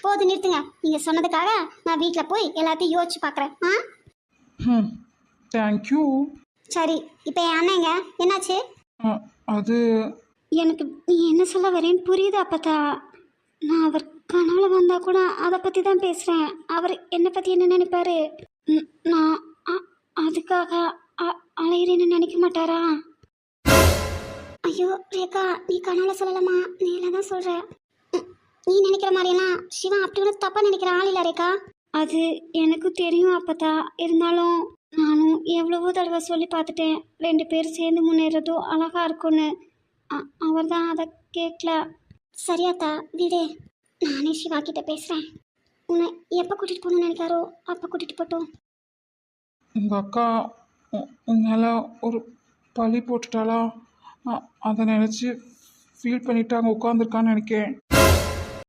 போது நிறுத்துங்க. நீங்கள் சொன்னதுக்காக நான் வீட்டில் போய் எல்லாத்தையும் யோசிச்சு பார்க்குறேன். ம், தேங்க்யூ. சரி, இப்போ என் அண்ணங்க என்னாச்சு? அது எனக்கு நீ என்ன சொல்ல வரேன்னு புரியுது அப்பத்தா. நான் அவர் கனவுல வந்தா கூட அதை பற்றி தான் பேசுகிறேன். அவர் என்னை பற்றி என்ன நினைப்பாரு? நான் அதுக்காக அலையிறேன்னு நினைக்க மாட்டாரா? ஐயோ ரேகா, நீ கனவுல சொல்லலாமா? நேரில் தான் சொல்கிற. நீ நினைக்கிற மாதிரியெல்லாம் சிவா அப்படி ஒன்று தப்பாக நினைக்கிற ஆள் இல்லை ரேகா. அது எனக்கு தெரியும் அப்பத்தா. இருந்தாலும் நானும் எவ்வளவோ தடவை சொல்லி பார்த்துட்டேன், 2 பேர் சேர்ந்து முன்னேறதோ அழகா இருக்கும்னு. அவர் தான் அதை கேட்கல. சரியாத்தா விடு, நானே சிவா கிட்ட பேசுகிறேன். உன்னை எப்போ கூட்டிகிட்டு போகணும்னு நினைக்காரோ அப்போ கூட்டிகிட்டு போட்டோம். உங்கள் அக்கா உன் மேலே ஒரு பழி போட்டுட்டாளா? அதை நினச்சி ஃபீல் பண்ணிட்டு அங்கே உட்காந்துருக்கான்னு நினைக்கிறேன்.